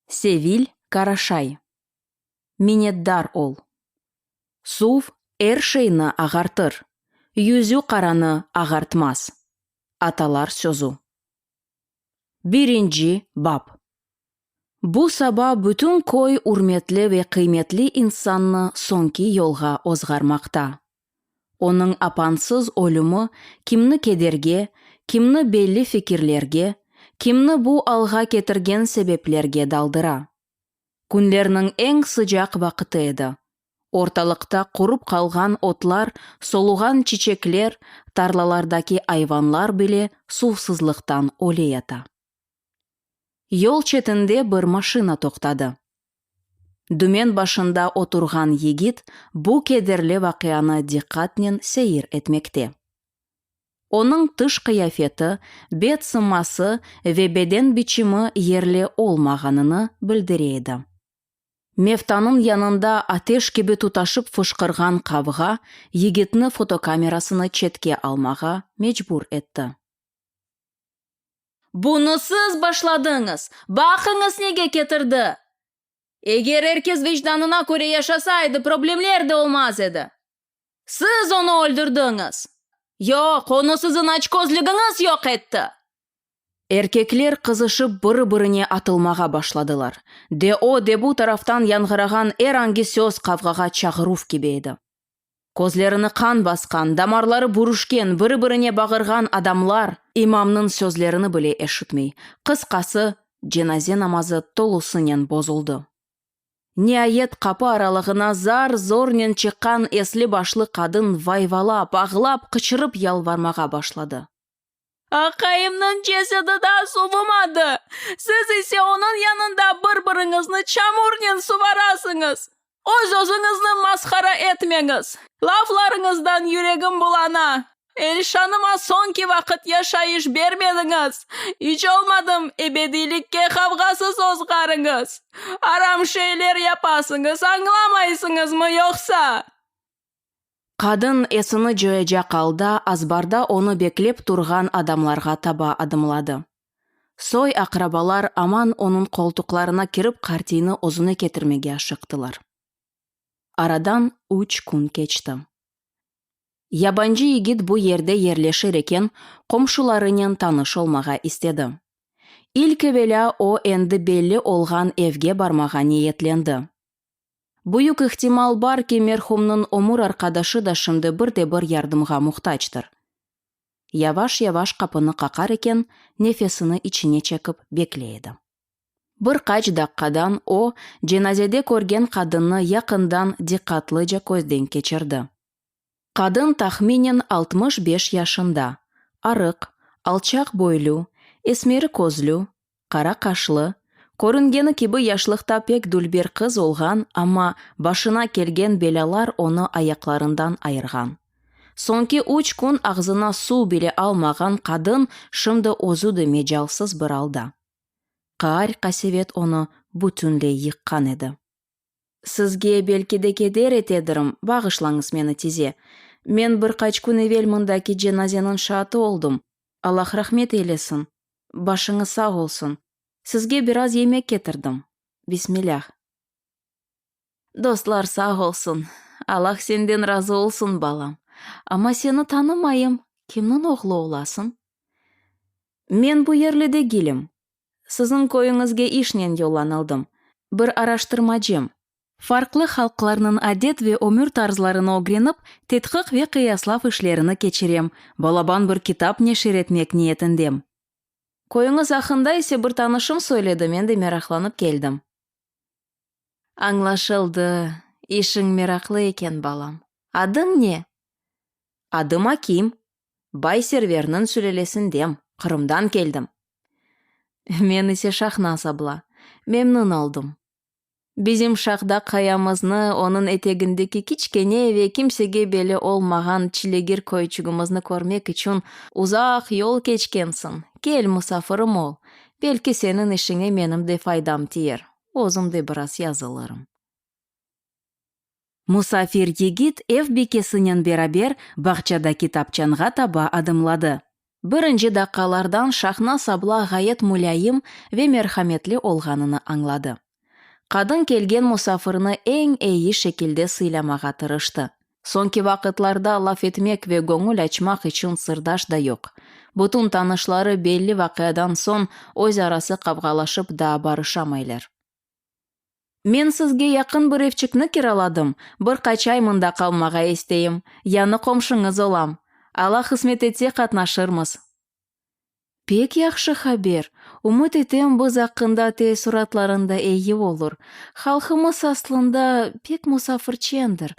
Севиль Карашай. Минетдар ол. Сув шейні ағартыр, юзю қараны ағартмас. Аталар сөзу. Биринчи бап. Бу саба бүтін кой урметлі ве қиметлі инсанны сонки yolға озғармақта. Оның апансыз өлімі кимні кедерге, кимні белли фикирлерге, кимні бу алға кетірген себеплерге далдыра. Күнлерінің ең sıcak вақыты еді. Орталықта құрып қалған отлар, солуған чечеклер, тарлалардаки айванлар біле сусызлықтан олеята. Yol четінде бір машина тоқтады. Дүмен башында отырған егит бұ кедерлі вақияны диққатнен сейір етмекте. Оның тыш қияфеті, бет сымасы ве беден бичімі ерле олмағаныны білдіреді. Мефтанын янында атеш кебе туташып фышқырған қавға егетні фотокамерасыны четке алмаға мечбур етті. Бұны сіз башладыңыз, бақыңыз неге кетірді? Егер herkes vicdanına göre yaşasaydı problemler de olmaz edi. Siz onu öldürdünüz. Yok, onu sizin açkozluğunuz yok etti. Erkekler kızışıp bırı-bırıne atılmağa başladılar. De o de bu taraftan yangırаған erangi söz kavgaға çağıruf gibiydi. Kozlerini kan baskan, damarları buruşken, bırı-bırıne bağırgan adamlar imamның sözlerini bile eşitmey. Kısqасы, cenaze namazı tolusымен bozuldu. Nihayet kapı aralığına zar-zornen çıkan esli başlı kadın vayvalap, ağlap, kıçırıp yalvarmağa başladı. Akayımның cesedi da suvumadı. Siz ise onun yanında bir-birinizni çamurnen suvarasınız. Öz-özünüzni maskara etmeniz. Laflarınızdan yüreğim bulana. Elşanıma sonki vakit yaşayış vermediniz. Hiç olmadım ebedilikке kavgasız ozgarınız. Aram şeyler yapasınız, anlamaysınız mı yoksa? Kadın esini joyja қалда, азбарда onu beklep turgan adamlarga taба adımladı. Soy akrabalar aman onun koltuklarına kirip kartini ozunu ketirmege aşıktılar. Aradan 3 kun keçti. Yabancı yigit bu yerde yerleşir eken komşularının tanış olmağa istedi. İlk evvela o endi belli olgan evge barmağa niyetlendi. Büyük ihtimal бар ki merhumның omur arkadaşı da şimdi bir yardımga muhtaçtır. Yavaş kapını kakar eken nefesini içine çekip bekleydi. Birkaç dakikadan o cenazede көрген kadını yakından dikkatlice gözden geçirdi. Kadın tahminen 65 yaşında, arık, alçak boylu, esmeri közlü, kara kaşlı, көрінгені gibi yaşlıkta pek dülber kız olgan ama başına kelgen belalar onu ayaklarından ayırgan. Sonki 3 kun ağzına su bile almagan kadın şimdi ozudu mecalsız bir alda. Kar kasevet onu bütünley yıkkan edi. Sizge belki de keder etedirim, bağışlanız meni tize. Men birkaç kun evvel mındaki cenazenin şahı oldum. Allah rahmet eylesin. Başınız sağ olsun. Sizge biraz yemek getirdim. Bismillah. Dostlar sağ olsun. Allah senden razı olsun balam. Ama seni tanımayım. Kimnin oğlu olasın? Men bu yerlide gelim. Sizin koyunuzga işnen yollanıldım. Bir araştırmacıyım. Farklı halklarının adet ve ömür tarzlarını öğrenip, tetkik ve kıyaslaf işlerini geçirem. Balaban bir kitap neşir etmek niyetindem. Koyunuz hakkında ise bir tanışım söyledi, men de meraklanıp geldim. Anlaşıldı. İşin meraklı eken balam. Adın ne? Adım Akim. Bay Server'nin sülelesindem. Kırım'dan geldim. Men ise Şahnaz abla. Memnun oldum. Bizim şahda kayamızны, onun etegindeki kichkene ve kimsege beli olmagan çilegir koyçugumuzni көрmek için uzak yol keçkensin. Gel musafırım ol. Belki senin işine menim de faydam tiyer. Ozum de biraz yazılırım. Musafir yigit ev bekesinin beraber bahçada kitapçanға таба adımladı. Бірінші даққалардан Шахнас абла ғайет мулайым ве мерхаметлі олғаныны аңлады. Қадын келген мұсафырны ең әйі шекілде сыйламаға тырышты. Сонки вақытларда лаф етмек ве көңіл açmak үшін сырдаш да yok. Бұтын танышлары белli вақиядан сон өз арасы қавғалашып да барышамайлар. Мен сізге яқын бір евчікні кераладым, бір қачай мында қалмаға естейім, яны қомшыңыз олам. Ала қызмет етсе қатнашырмыз. Пек яқшы хабер. Умыт етем біз ақында те сұратларында әйі olur. Халқымыз аслында пек мұсафырчендір.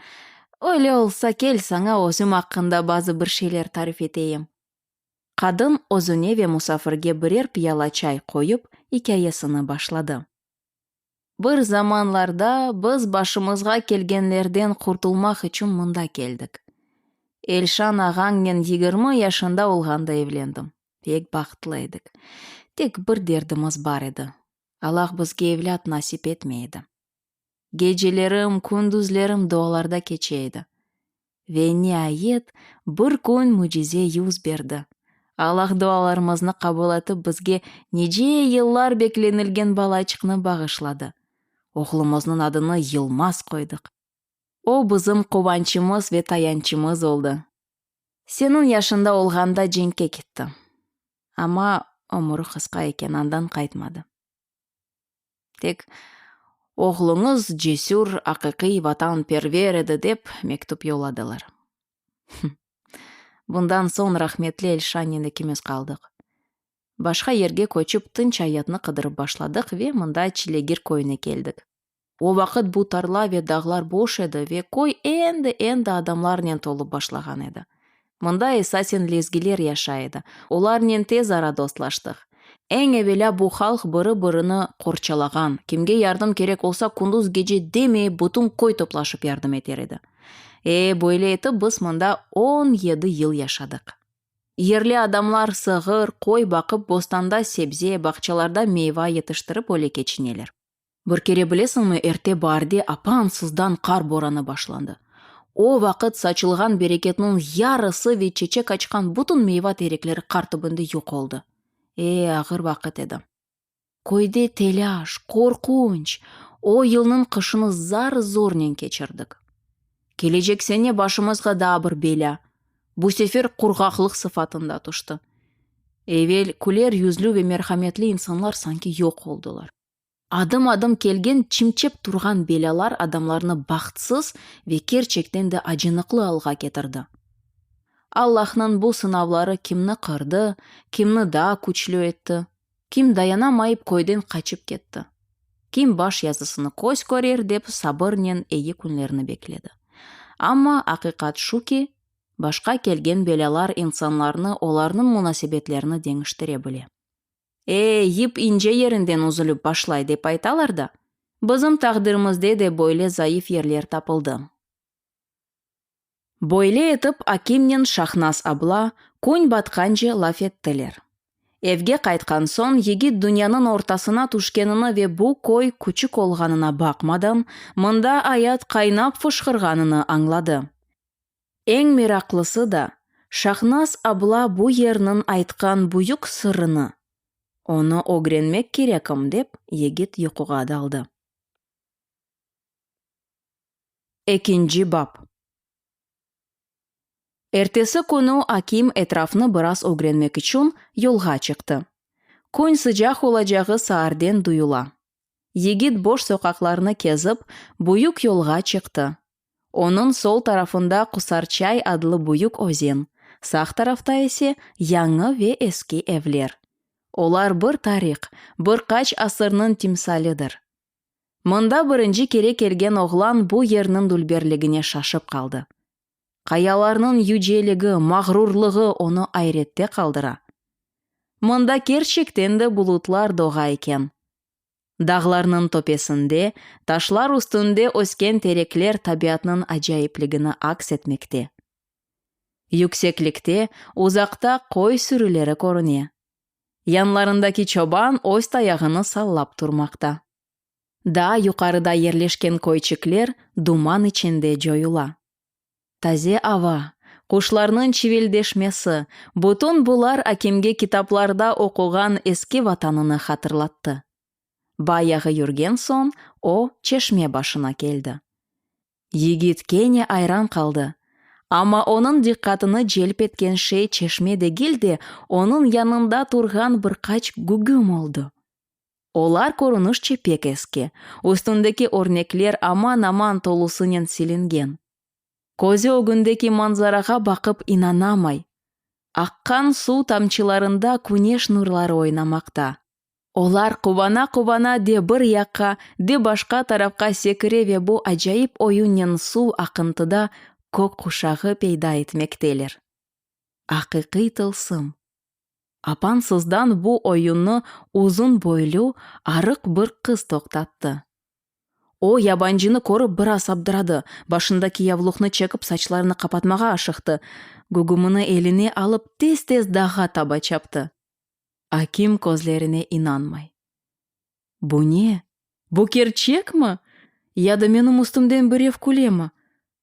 Öyle olsa kel sana özüm ақында bazı bir şeyler tarif eteyim. Kadın özüne ve musafirge birer piyala çay koyup hikayesini başladı. Bir zamanlarda biz başımızga kelgenlerden kurtulmak için mında geldik. Elşan ağаңмен 20 yaşında olğanda evlendim. Pek baqıtlıydık. Tek bir derdimiz бар еді. Allah bizge evlat nasip etmeydi. Gecelerim, gündüzlerim dualarda keçeydi. Ve nihayet bir gün mucize yüz berdi. Allah dualarımızны kabul etip bizge nece yıllar beklenilgen balачыкны bağışladı. Oğlumuzun adını Yılmaz koyduk. O bizim kovançımız ve tayançımız oldu. Senin yaşında olğanda cenke gitti. Ama ömrü kıska eken andan kaytmadı. Tek oğlunuz cesur, haqiqiy vatanperver edi dep mektup yolladılar. Bundan son rahmetli Elşan ikimiz kaldık. Başka yerge koçup tınç hayatını kıdırıp başladık ve mında Çilegir koyuna geldik. O vakit bu tarla ve dağlar boş edi ve koy endi adamlarla tolup başlagan edi. Mında esasen lezgiler yaşaydı. Olarla tez ara dostlaştık. En evvela bu halk biri-birini korçalagan. Kimge yardım gerek olsa kunduz gece demey bütün koy toplaşıp yardım eter edi. Böyle etip biz mında 17 yıl yaşadık. Yerli adamlar sığır, koy bakıp bostanda sebze, bakçalarda meyve yetiştirip öyle geçineler. Bir kere bilesің mi, erте bardi apansızdan kar boranı başlandı. O vakit saçılgan bereketinin yarısı ve çiçek açkan bütün meyve terekleri kar tübünde yok oldu. Ağır vakit edi. Koyde telaş, korkunç. O yılının kışını zar-zornen geçirdik. Gelecek sene başımızga daha bir bela. Bu sefer kurgaqlık sıfatında tuştu. Evvel güler yüzlü ve merhametli insanlar sanki yok oldular. Adım kelgen çimçep turgan belalar adamlarını baxtsız ve gerçekten de acınıklı alga getirdi. Allah'ın bu sınavları kimni kırdı, kimni daha güçlü etti, kim dayanamayıp koydan kaçıp gitti. Kim baş yazısını koz korer dep sabırnen iyi günlerini bekledi. Ama hakikat şu ki, başka kelgen belalar insanlarını olarının münasebetlerini dengiştire bile. Yip ince yerinden uzulup başlay dep aytalar da, bizim takdirimizde de böyle zayıf yerler tapıldı. Böyle etip Akimnen Şahnaz abla koň batkanca laf ettiler. Evge kaytkan son yigit dünyanın ortasına tuşkenini ve bu koy küçük olganına bakmadan, mında ayat kaynap fışkırganını anladı. En meraklısı da Şahnaz abla bu yerinin aytkan buyuk sırrını, onu öğrenmek gerekim dep yigit yukuga daldı. 2. bab. Ertesi günü Akim etrafını biraz öğrenmek için yolga çıktı. Gün sıcak olacağı sağırden duyula. Yigit boş sokaklarını kezip büyük yolga çıktı. Onun sol tarafında Kusarçay adlı büyük özen, sağ tarafta ise yanı ve eski evler. Olar bir tarih, birkaç asırının timsalidir. Mında birinci kere kelgen oğlan bu yerinin dülberligine şaşıp kaldı. Kayalarının yüceligi, mağrurluğu onu ayrette kaldıra. Mında gerçekten de bulutlar doğa eken. Dağlarının topesinde, taşlar üstünde ösken terekler tabiatının acayipligini aks etmekte. Yükseklikte, uzakta koy sürüleri görünüyor. Yanlarındaki çoban öz tayağını sallap durmakta. Daha yukarıda yerleşken koyçikler duman içinde joyula. Taze hava, Кушларның чивелдешмесі, бутун булар Акимге китапларда оқуған эски ватаныны хатырлатты. Баяғы жүрген сон, о чешме башына келді. Егит кене айран қалды. Ама оның диққатыны желп еткен шей чешме дегілде, оның янында тұрған бір қач гүгім олды. Олар көрінішче пек еске, үстіндегі орнеклер аман-аман толусынен силенген. Көзі өгіндегі манзараға бақып инанамай. Аққан су тамчыларында күнеш нұрлары ойнамақта. Олар кубана-кубана де бір яққа, де башқа тарапқа секіреве бұ ажайып ойынен су ақынтыда көк құшағы пейда етмектелер. Ақиқи тылсым. Апансыздан бұ ойынны ұзын бойлу, арық бір қыз тоқтатты. О ябанжыны көріп біраз абдырады, башындaki явлухны чекіп сачларыны қапатмаға ашықты. Гугумыны еліне алып тез-тез даға таба чапты. Аким көзлеріне инанмай. Бұ не? Бұ керчек ма? Яды менің үстімден бірев күлемі?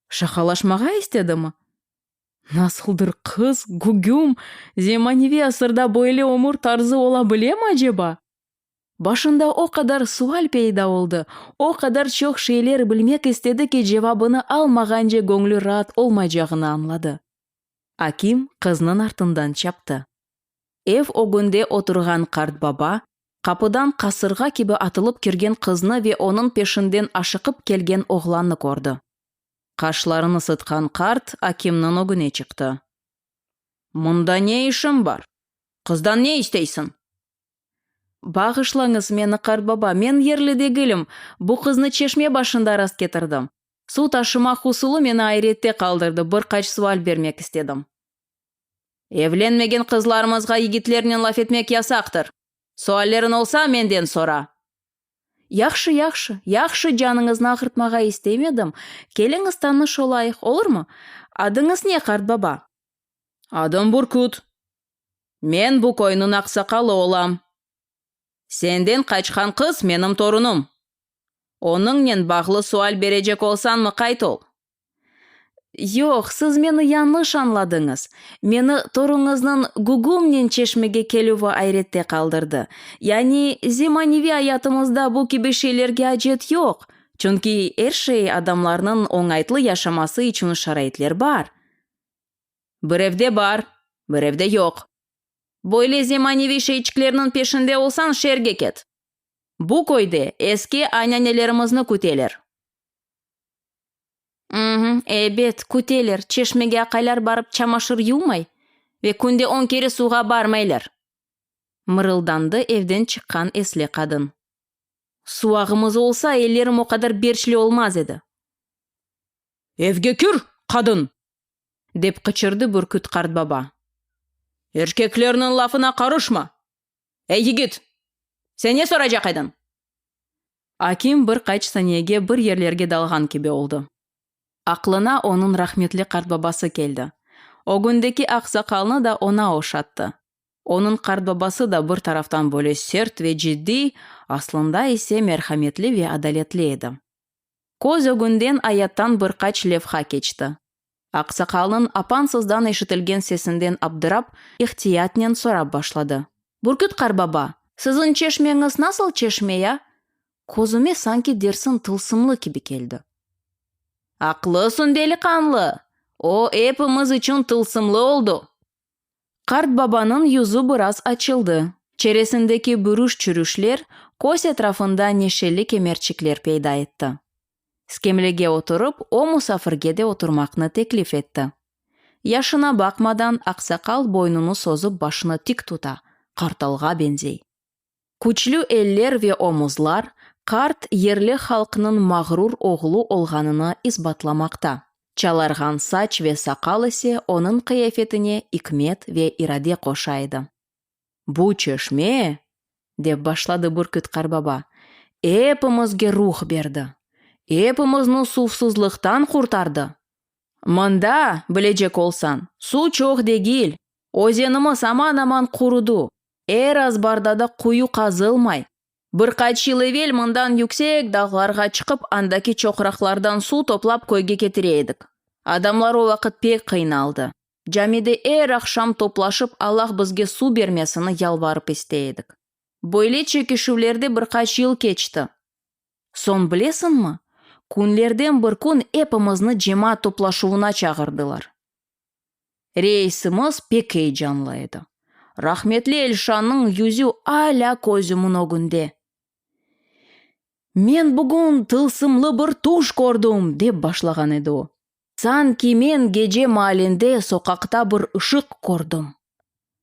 Шақалашмаға істеді ма? Насылдыр қыз, гугум, земаневи асырда бойлы омыр тарзы ола біле ма жеба? Башында о қадар суал пейда олды, о қадар чоқ шейлер білмек істеді ке жевабыны алмағанже көңлі раат олмай жағыны анлады. Аким қызның артындан чапты. Эв огунде отырған қарт баба, қапыдан қасырға кебі атылып керген қызны ве оның пешінден ашықып келген оғланны көрді. Қашларын ысытқан қарт Акимнің огыне чықты. Мұнда не ішім бар? Қыздан не істейсің? Бағышлаңыз мені, қарт баба, мен ерліде гілім, бұ қызны чешме башында раст кетірдім. Су ташыма хусулы мені айретте қалдырды, бір қач суал бермек істедім. Евленмеген қызларымызға егітлерінен лаф етмек ясақтыр. Суаллерін олса менден сора. Яқшы, жаныңызны ақыртмаға істемедім. Келіңіз таныш олайық, олыр му? Адыңыз не, қарт баба? Адым Буркут. Мен бұ койнын ақсақалы олам. Сенден қачқан қыз менім торыным. Оныңнен бағлы суал бережек олсан мы қайт ол? Йоқ, сіз мені яныш анладыңыз. Мені торыңызның гугумнен чешмеге келуі айретте қалдырды. Яни, земаневи аятымызда бұл кебешелерге ажет йоқ. Чүнки әршей адамларының оңайтлы яшамасы үшін шарайтлер бар. Бір евде бар, бір евде йоқ. Бойле земаневи шейчіклерінің пешінде олсан шерге кет. Бұ койде еске анянелерімізні күтелер. Эбет, күтелер, чешмеге ақайлар барып чамашыр юмай, ве күнде 10 кері суға бармайлар. Мырылданды евден шыққан эсле қадын. Суағымыз олса, елерім о қадар бершілі олмаз еді. Евге күр, қадын! Деп қычырды Бүркіт қарт баба. Еркеклерінің лафына қарышма. Егет, сен не сора жақайдың? Аким бір қайч санеге бір ерлерге далған кебе олды. Ақлына оның рахметлі қарт бабасы келді. Огүндеки ақсақалны да она ошатты. Оның қарт бабасы да бір тарафтан бөле серт ве жидди, аслында есе мерхаметлі ве адалетлі еді. Көз огүнден аяттан бір қач левха кечті. Ақсақалның апансыздан ешітілген сесінден абдырап, ихтиятнен сорап башлады. Бүркіт қарт баба, сіздің чешмеңіз насыл чешме я? Көзіме санки дерсін тылсымлы кебе келді. Ақлысын делиқанлы, о эпіміз үшін тылсымлы олды. Қарт бабаның юзу біраз açılды. Чересіндегі бүріш-чүрішлер көз етрафында нешелі кемерчіклер пейда етті. Скемлеге отырып, о мұсафырге де отырмақны теклиф етті. Яшына бақмадан ақсақал бойнуны созып башыны тик тута, қарталға бензей. Күчлі эллер ве омузлар қарт ерлі халқының мағрур оғлу олғанына избатламақта. Чаларған сач ве сақал есе оның қияфетіне икмет ве ираде қошайды. Бұ чешме, деп башлады Бүркіт қарт баба, эпімізге рух берді. Эпімізні суфсызлықтан құртарды. Мында, білежек олсан, су чоқ дегіл, озеніміз аман-аман құруду. Азбардада құю қазылмай. Бір қачылы вел мұндан юксек дағларға чықып, андаки чоқырақлардан су топлап көйге кетірейдік. Адамлар о вақыт пек қиналды. Жамиде ақшам топлашып, Аллах бізге су бермесіні ялбарып істейдік. Бойле чекешулерде бір қач ел кечті. Сон білесін ма? Күнлерден бір күн эпімізні жема топлашуына чағырдылар. Рейсіміз пек heyecanlı еді. Рахметлі Эльшанның yüzü аля көзімін огынде. Мен бүгін тылсымлы бір туш көрдім, деп башлаған еді о. Санки мен геже малінде соқақта бір ышық көрдім.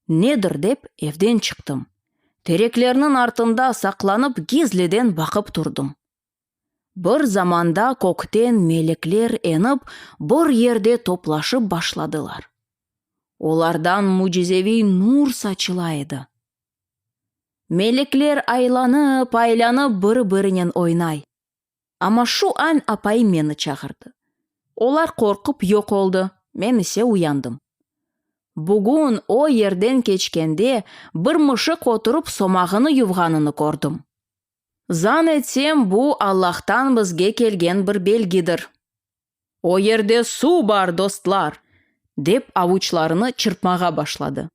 Недір деп евден шықтым. Тереклерінің артында сақланып гезледен бақып тұрдым. Бір заманда көктен мелеклер еніп, бір ерде топлашып башладылар. Олардан мужизеви нур сачылайды. Мелеклер айланып бірі-бірінен ойнай. Ама шу ан апай мені чағырды. Олар қорқып yok oldu. Мен ісе уяндым. Бүгін о ерден кечкенде бір мышық отырып сомағыны ювғанын көрдім. Зан етсем, бұл Аллахтан бізге келген бір белгидір. О ерде су бар, достлар, деп авучларыны чырпмаға башлады.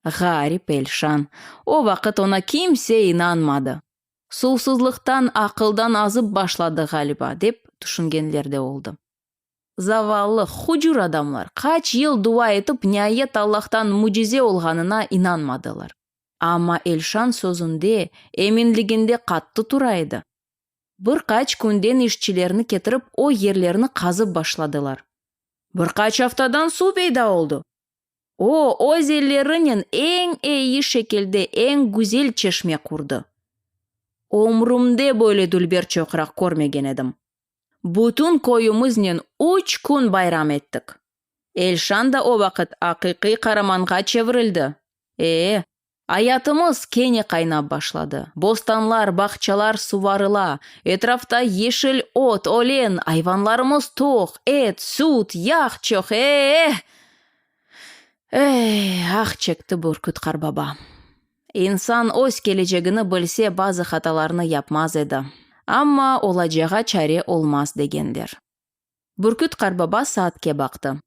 Ғарип Эльшан, о вақыт она kimse инанмады. Сусызлықтан ақылдан азып башлады ғалиба, деп түшінгенлерде oldu. Заваллы, худжур адамлар, қач ел дуа етіп, ниет Аллахтан мужизе олғанына инанмадылар. Ама Эльшан сөзінде, емінлігінде қатты турайды. Бір қач күнден ішчілеріні кетіріп, о ерлеріні қазып башладылар. Бір қач афтадан су пейда oldu. O zellerinin en iyi şekilde en güzel çeşme kurdu. Ömrümde böyle dülber çoğırak görmegen edim. Bütün koyumuznen 3 gün bayram ettik. Elşan da o vakit akiki karamanға çevrildi. Hayatımız kene kaynap başladı. Bostanlar, bahçalar suvarıla, etrafta yeşil ot, olen, hayvanlarımız toq, et, süt, yağ çok. Ах чекті бүркіт қарбаба. İnsan өз келечегіні білсе, базы хаталарыны yapmaz еді. Амма олажаға чаре olmaz дегендер. Бүркіт қарбаба saatке бақты.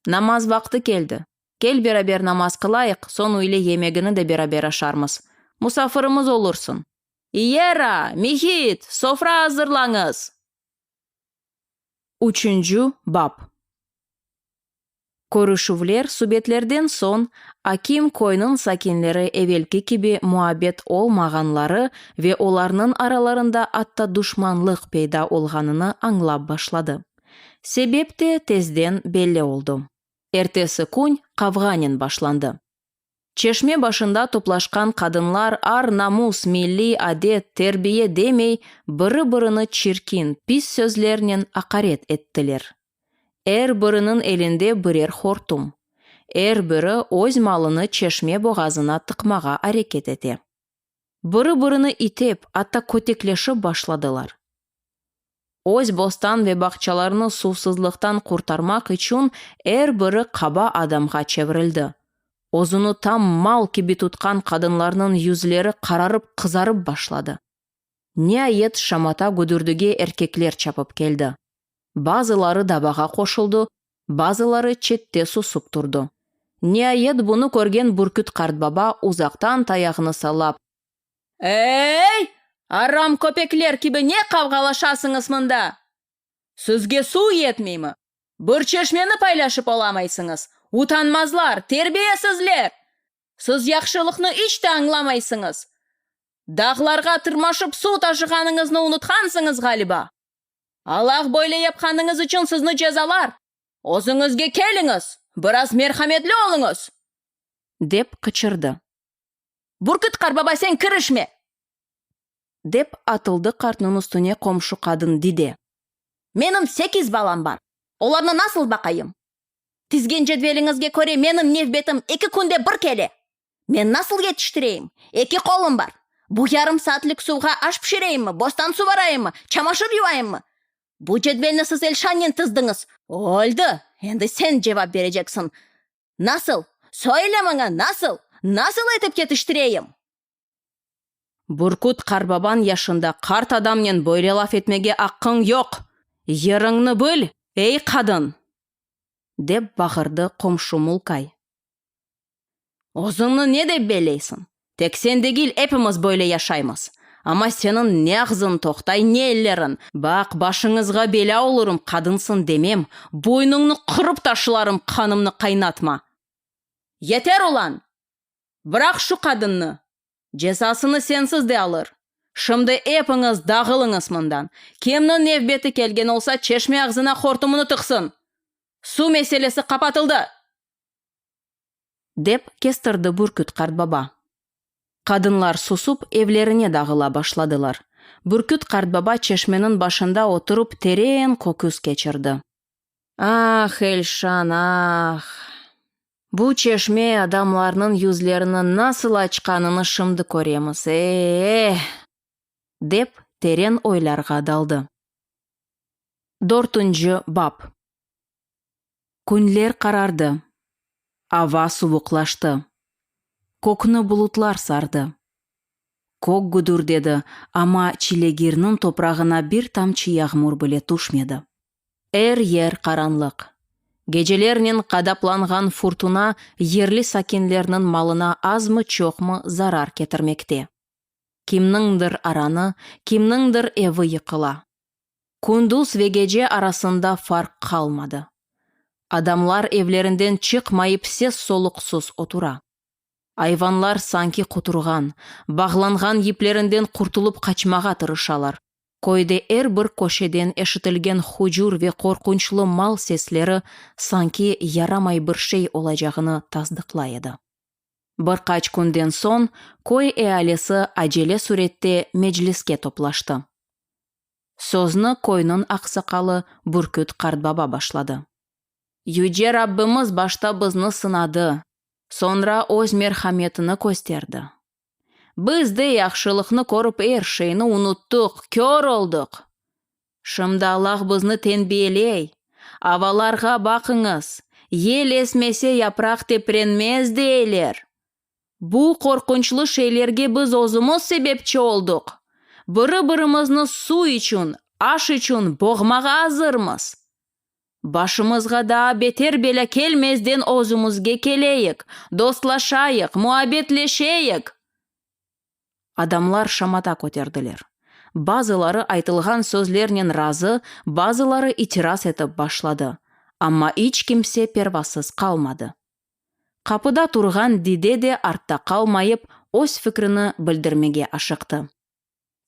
Намаз вақты келді. Кел берабер намаз қылайық, сон үйлі емегіні де берабер ашармыз. Мұсафырымыз олырсын. Иера, Михит, софра hazırlаңыз. 3. бап. Көрішувлер субетлерден сон Аким койның сакинлері евелкі кебе муабет олмағанлары ве оларның араларында атта душманлық пейда олғаныны аңлап башлады. Себепте тезден белле oldu. Эртесі күн қавғанен башланды. Чешме башында топлашқан қадынлар ар намус, милли адет, тербие демей, бірі-біріні чиркин, пис сөзлерінен ақарет еттілер. Бірінің елінде бірер хортум. Бірі өз малыны чешме боғазына тықмаға әрекет ете. Бірі-біріні итеп, атта көтеклеші башладылар. Өз бостан ве бақчаларыны сусызлықтан құртармақ үшін бірі қаба адамға чеврілді. Озыны там мал кеби тұтқан қадынларының yüzлері қарарып қызарып башлады. Ниайет шамата гүдірдіге еркеклер чапып келді. Bazıları дабаға қошылды, bazıları четте сусып тұрды. Ниайет бұны көрген бүркіт қартбаба ұзақтан таяғыны салап. Арам көпеклер кебі не қавғалашасыңыз мұнда? Сізге су етмеймі? Бір чешмені пайлашып оламайсыңыз. Утанмазлар, тербиесізлер. Сіз яқшылықны ішті аңламайсыңыз. Дағларға тырмашып су ташығаныңызны ұнытқансыңыз ғалиба. Аллах бойлы епқаныңыз үшін сізні жазалар. Өзіңізге келіңіз, біраз мерхаметлі олыңыз. Деп қычырды. Бүркіт қарбаба сен кірішме. Деп атылды қартның үстіне комшу қадын диде. Менің 8 балам бар. Оларны насыл бақайым? Тізген жедвеліңізге көре менің невбетім 2 күнде бір келе. Мен насыл етіштірейім? 2 қолым бар. Бұл ярым саатлік суға аш пішірейім, бостан су барайым, чамашыр юайым. Бұл жедвеліні сіз Эльшаннен тыздыңыз. Олды, енді сен жевап бережексің. Насыл? Сөйле маңа, насыл? Насыл етіп кетіштірейім? Бүркіт қарбабан яшында қарт адамнен бойлы лаф етмеге аққың жоқ. Еріңні біл, ей қадын. деп бағырды комшу Мулкай. Озыңны не деп белейсің? Тек сен дегіл әпіміз бойлы яшаймыз. Ама сенің не ағзын тоқтай, не еллерін. Бақ башыңызға белі аулырым қадынсын демем, бойныңны қырып ташыларым қанымны қайнатма. Етер олан! Бірақ шу қадынны. Жесасыны сенсіз де алыр. Шымды әпіңіз дағылыңыз мұндан. Кемнің невбеті келген олса, чешме ағзына қортымыны тұқсын. Су меселесі қапатылды. Деп кестірді Бүркіт Қартбаба. Қадынлар сусуп, евлеріне дағыла башладылар. Бүркіт Қартбаба чешменің башында отырып терең көкүс кечірді. Ах, Эльшан, ах! Бұ чешме адамларының юзлерінің насыл ачқаныны шымды көреміз, деп терең ойларға далды. 4-нчы бап. Күнлер қарарды. Ава суықлашты. Көкні бұлытлар сарды. Көк гүдүрдеді, ама чилегирнің топрағына бір тамчы яғмур біле тушмеді. Ер қаранлық. Гежелернен қадапланған фуртуна ерлі сакенлерінің малына азмы чоқмы зарар кетірмекте. Кимніңдір араны, кимніңдір еві йықыла. Күндіз вегеже арасында фарқ қалмады. Адамлар евлерінден чықмайып сес солықсыз отура. Айванлар санки құтырған, бағланған еплерінден құртылып қачмаға тырышалар. Койде бір көшеден эшітілген хужур ве қорқынчлы мал сеслері санки ярамай бір шей олажағыны таздықлайды. Бір қач күнден сон, кой әалесі ажеле суретте меджлиске топлашты. Сөзні койның ақсақалы Бүркіт Қартбаба башлады. Юже Раббымыз башта бізні сынады. Sonra өз мерхаметіні көстерді. Бізді яқшылықны көріп шейіні ұнуттық, көр олдық. Шымда Аллах бізні тенбелей. Аваларға бақыңыз, ел есмесе япрақ тепренмез дейлер. Бұл қорқынчлы шейлерге біз өзіміз себепчі олдық. Бірі-бірімізні су үшін, аш үшін боғмаға азырмыз. Башымызға да бетер беле келмезден өзімізге келейік, достлашайық, муабетлешейік. Адамлар шамата көтерділер. Базылары айтылған сөзлерінен разы, базылары итирас етіп башлады. Амма ич кимсе первасыз қалмады. Қапыда тұрған Диде де артта қалмайып, өз фікріні білдірмеге ашықты.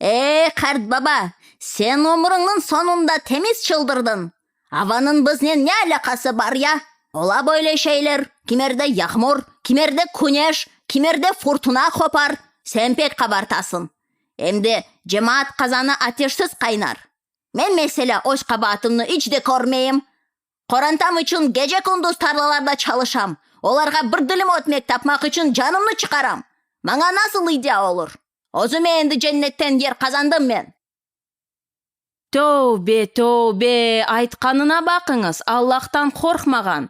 Қартбаба, сен өміріңнің сонында теміз чылдырдың. Аванын бізнен не алақасы бар я? Ола бойлы шейлер, кимерде яғмур, кимерде күнеш, кимерде фуртуна қопар, сен пек қабартасың. Емде жемаат қазаны атешсіз қайнар. Мен меселе өз қабатымны ичде көрмейім. Қорантам үшін геже күндіз тарлаларда çalışам. Оларға бір ділім өтмек тапмақ үшін жанымны чықарам. Маңа насыл идея olur? Өзіме енді женнеттен ер қазандым мен. Тәубе, айтқанына бақыңыз, Аллахтан қорқмаған.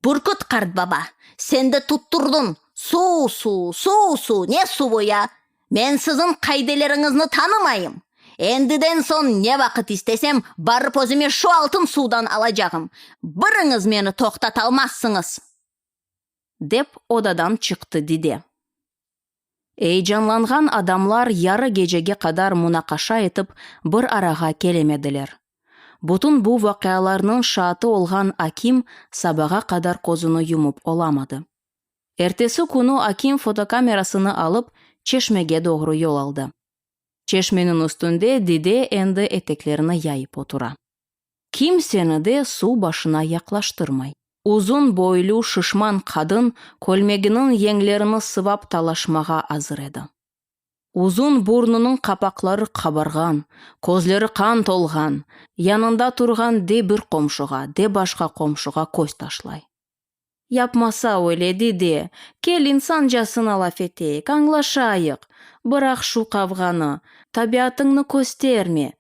Бүркіт Қартбаба, сенді тұттырдың. Су, не суы я? Мен сіздің қайделеріңізні танымайым. Ендіден сон не вақыт істесем, барып өзіме шу алтын судан алажағым. Біріңіз мені тоқтаталмассыңыз. Деп одадан шықты Диде. Eycanlanған адамлар яры гежеге қадар мұнақаша етіп, бір араға келемеділер. Бұтын бұ вақияларының шаты олған Аким сабаға қадар қозыны юмып оламады. Эртесі күні Аким фотокамерасыны алып, чешмеге doğru yol aldı. Чешменің үстінде Диде енді етеклеріні яйып отура. Kimseni de su başına yaklaştırmay. Uzun boylu шишман қадын көлмегінің еңлеріні сывап талашмаға азыр еді. Uzun бурнының қапақлары қабарған, көзлері қан толған, янында тұрған де бір қомшыға, де башқа қомшыға көз ташлай. Yapmasa öyle Dide, kel insan жасына laf eteyik, anlaşayık, bırak şu kavganı, tabiatını gösterme.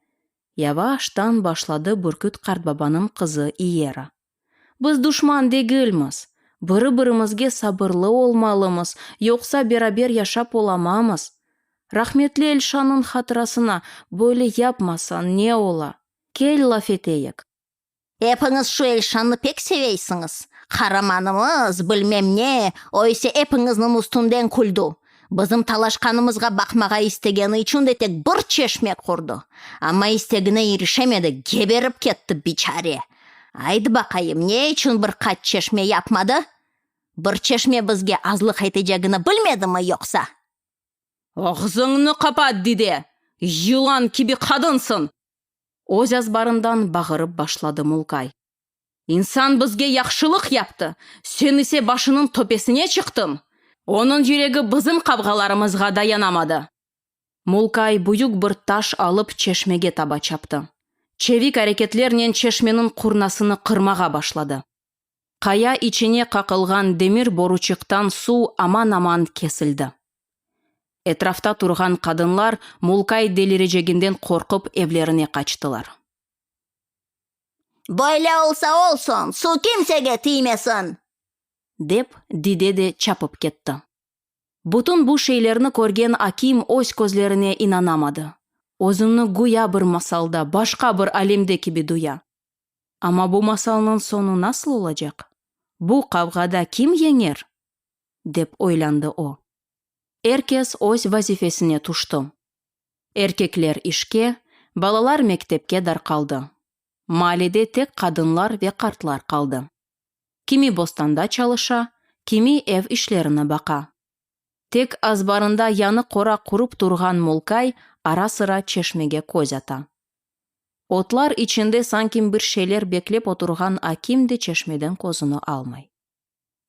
Yavaştan başladı Бүркіт Қартбабаның қызы Иера. Biz düşman değilmiz. Бірі-бірімізге sabırlı olmalımız, yoksa beraber yaşap olamamız. Rahmetli Elşan'ın hatırasına böyle yapmasan ne ola? Kel laf eteyik. Епіңіз şu Elşan'ı pek seveyсіңіз. Қараманымыз, білмем не, ойсе епіңіздің үстінден күлді. Бізім талашқанымызға бақмаға істегені үшін де тек бір чешме құрды. Ама істегіне ерішемеді, кеберіп кетті бичаре. Айды бақайым, не үшін бір қат чешме yapmadı? Бір чешме бізге азлық етежегіні білмеді ме йоқса? Ağzını kapat dide. Yılan gibi kadınsın. Oz azbarından bağırıp başladı Mulkay. İnsan bizge yaxşılık yaptı. Sen ise başının tepesine çıktın. Onun yüreği bizim kavgalarımızga dayanamadı. Mulkay buyuk bir taş alıp çeşmege taba çaptı. Çevik hareketlerle çeşmenin kurnasını kırmağa başladı. Kaya içine kakılgan demir boruçuktan su aman kesildi. Etrafta turgan kadınlar Mulkay delireceğinden korkup evlerine kaçtılar. Böyle olsa olsun, su kimsege tiymesin. Dep dide de çapıp gitti. Bütün bu şeylerini görgen Akim öz gözlerine inanamadı. Özünü güya bir masalda, başka bir alemde gibi duya. Ama bu masalın sonu nasıl olacak? Bu kavgada kim yener? Dep oylandı o. Herkes öz vazifesine tuştu. Erkekler işke, balalar mektepke dar kaldı. Mahallede tek kadınlar ve kartlar kaldı. Kimi bostanda çalışa, kimi ev işlerine baka. Tek azbarında yanı kora kurup durgan Mulkay ara sıra çeşmege göz ata. Otlar içinde sanki bir şeyler beklep oturgan Akim de çeşmeden gözünü almay.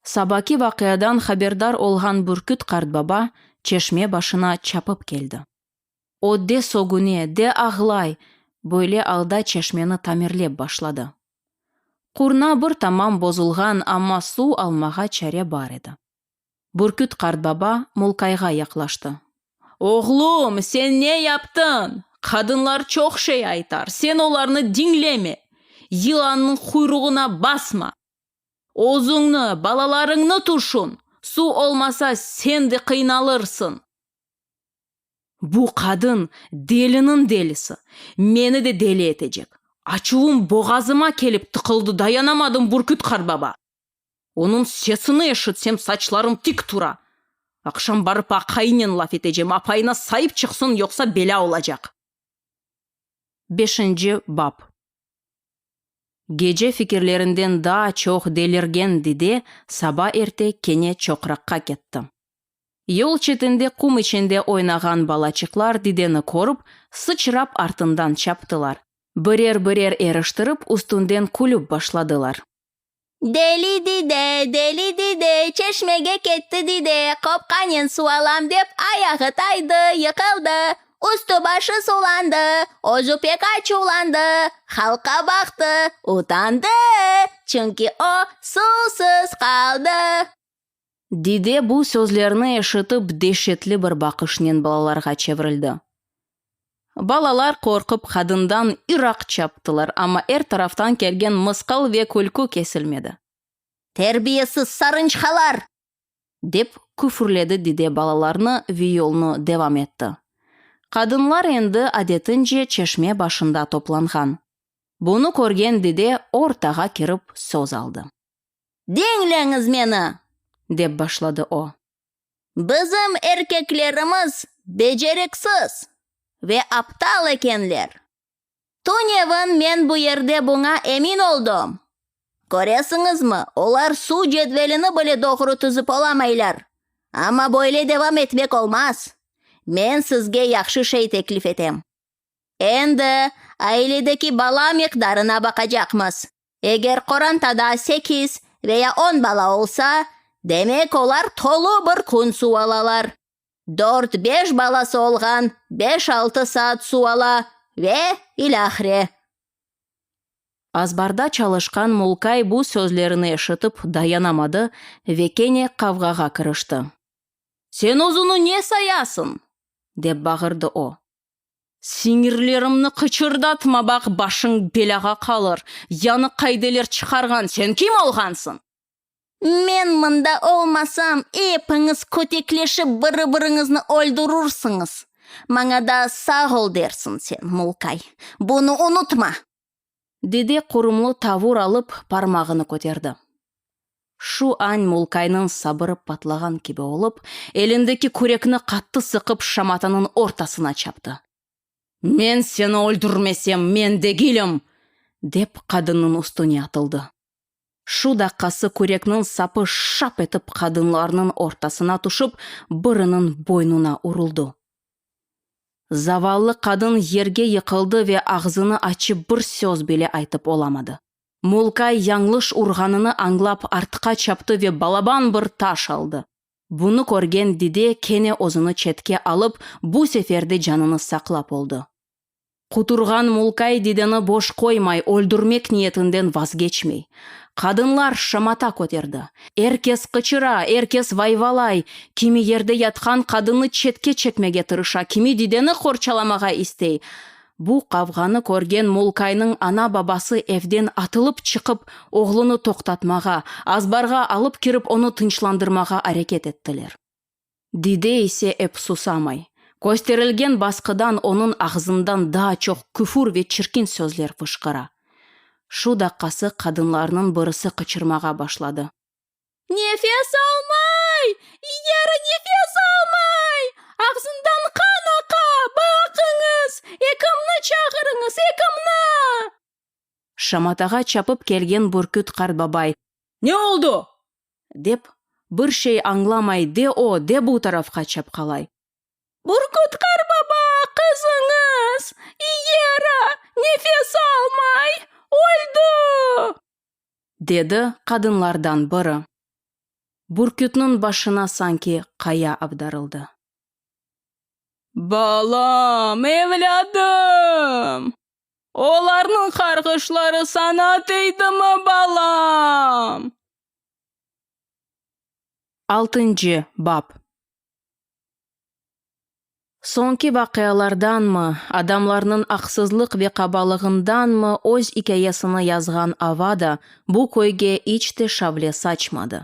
Sabaki vakıyadan haberdar olgan Bürküt Kartbaba çeşme başına çapıp geldi. O de sogune, de ağlay, böyle alda çeşmeni tamirlep başladı. Kurna bir tamam bozulgan ama su almağa çare bar edi. Bürküt Kartbaba Mulkayga yaklaştı. Oğlum, sen ne yaptın? Kadınlar çok şey aytar. Sen onlarını dinleme. Yılanın kuyruğuna basma. Ozunu, balalarını tuşun. Su olmasa sen de kıynalırsın. Bu kadın delinin delisi. Meni de deli edecek. Açuğum boğazıma kelip tıkıldı, dayanamadım Bürküt Kartbaba. Onun sesini eşitsem saçlarım tik tura. Akşam barıp akayinen laf edeceğim. Apayına sahip çıksın yoksa bela olacak. 5. Bab. Gece fikirlerinden daha çok delirgen dide sabah erte kene çokrakka gitti. Yol çetinde kum içinde oynagan balaçıklar dideni korup sıçrap артından çaptılar. Birer eriştirip üstünden kulüp başladılar. Deli dide, çeşmege ketti dide, kopkanyen su alam dep ayağı taydı, yıkıldı. Üstü başı sulandı, ozu pek açulandı, halka baktı, utandı, çünkü o susuz kaldı. Dide bu sözlerini eşitip dehşetli bir bakışnen balalarga çevrildi. Balalar korkup kadından Irak çaptılar ama her taraftan gelgen mıskal ve kulku kesilmedi. Terbiyesiz sarınçkalar! Dep küfürledi dide balalarını ve yolunu devam etti. Kadınlar endi adetince çeşme başında toplangan. Bunu görgen dide ortaga kirip söz aldı. Dinleniz meni! Dep başladı o. Bizim erkeklerimiz beceriksiz ve aptal ekenler. Tunevin men bu yerde buna emin oldum. Göresiniz mi? Olar su cedvelini bile doğru tuzup olamaylar. Ama böyle devam etmek olmaz. Men sizge yaxşı şey teklif etem. Endi ailedeki bala miktarına bakacakmız. Eğer korantada 8 veya 10 bala olsa, demek olar tolu bir kun su alalar. 4-5 balası olgan 5-6 saat su ala ve ilahire. Azbarda çalışkan Mulkay bu sözlerini eşitip dayanamadı ve kene kavgaga kırıştı. Sen ozunu ne sayasın? Dep bağırdı o. Sinirlerimni kıçırdatma bak başın belaga kalır. Yanı kaydeler çıkargan sen kim olgansın? Men mında olmasam epiniz kötekleşip biri-birinizni öldürürsünüz. Bana da sağ ol dersin sen Mulkay. Bunu unutma. Деде құрымлы тавур алып пармағыны көтерді. Шу ань Мулкайның сабырып патлаған кебе олып, еліндегі күрекні қатты сықып шаматының ортасына чапты. «Мен сені өлдірмесем, мен дегилім!» деп қадынның үстіне атылды. Шу даққасы күрекнің сапы шап етіп қадынларының ортасына тұшып, бірінің бойнуна ұрылды. Заваллы қадын ерге еқылды ве ағзыны ачып бір сөз беле айтып оламады. Мулкай яңлыш урғанını аңлап артқа чапты ве балабан бір таш алды. Бұны көрген деде кене озыны четке алып, бұ сеферде жаныны сақлап oldu. Құтырған Мулкай дедені бош қоймай, өлдірмек ниетінден вазгечмей. Қадынлар шамата көтерді. Эркес қычыра, эркес вайвалай, кими ерде ятқан қадыны четке чекмеге тырыша, кими дедені қорчаламаға істей. Бұ қавғаны көрген Мулкайның ана бабасы evден атылып чықып, оғлыны тоқтатмаға, азбарға алып кіріп оны тынчландырмаға әрекет еттілер. Диде ise еп сусамай. Көстерілген басқыдан оның ағзындан да çok күфур ве чиркин сөзлер фышқыра. Шу даққасы қадынларының бірісі қычырмаға башлады. «Нефес алмай! Ері нефес алмай! Ағзындан қан ақа! Бақыңыз! Екімні чағырыңыз! Екімні!» Шаматаға чапып келген бүркіт қарт бабай. «Не oldu?» деп, бір шей аңламай де о, де бұ тарафқа чапқалай. «Бүркіт қарт баба, қызыңыз! Ері нефес алмай! Өлді!» деді қадынлардан бірі. Бүркітнің башына санки қая абдарылды. «Балам, evladım! Оларның қарғышлары сана тейді ме, балам?» 6 бап. Сонки вақияларданмы, адамларның ақсызлық ве қабалығынданмы өз икаясыны язған авада бұ көйге ичте шавле сачмады.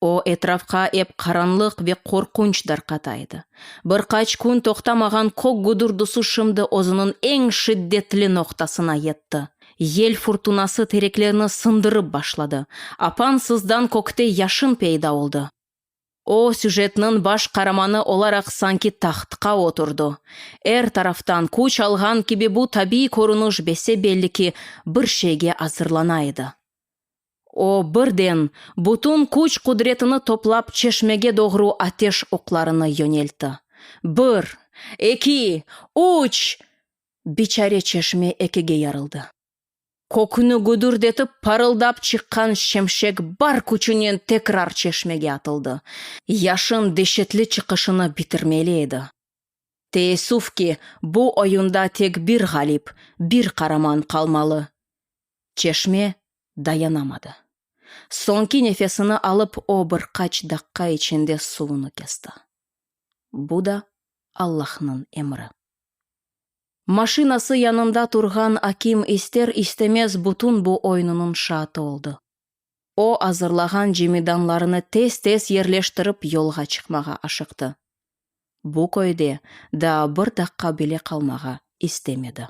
О etrafқа еп қаранлық ве қорқунч дарқатайды. Бір қач күн тоқтамаған көк гудурдысы шымды озының ең шиддетлі ноқтасына етті. Ел фуртунасы тереклеріні сындырып башлады. Апансыздан көкте яшын пейда oldu. O сюжетнің баш қараманы оларақ санки тақтқа отырды. Әр тарафтан күч алған кебе бұ таби көрініш бесе белді ки бір шеге азырланайды. О бірден бұтын күч құдретіні топлап чешмеге доғру атеш оқларыны йөнелті. 1, 2, 3 бичаре чешме екеге ярылды. Көкіні гүдірдетіп парылдап шыққан шемшек бар күчінен текрар чешмеге атылды. Яшын дешетлі чықышыны бітірмелі еді. Теесуф ки бұ ойында тек бір ғалип, бір қараман қалмалы. Чешме dayanamadı. Сонки нефесini алып о бір қач даққа içinde суыны кесті. Бұ да Аллахның емірі. Машинасы янында тұрған Аким істер-істемес бұтын бұ ойнының шаты oldu. О азырлаған жемиданларыны тез-тез ерлештіріп yolға чықмаға ашықты. Бұ көйде да бір даққа беле қалмаға істемеді.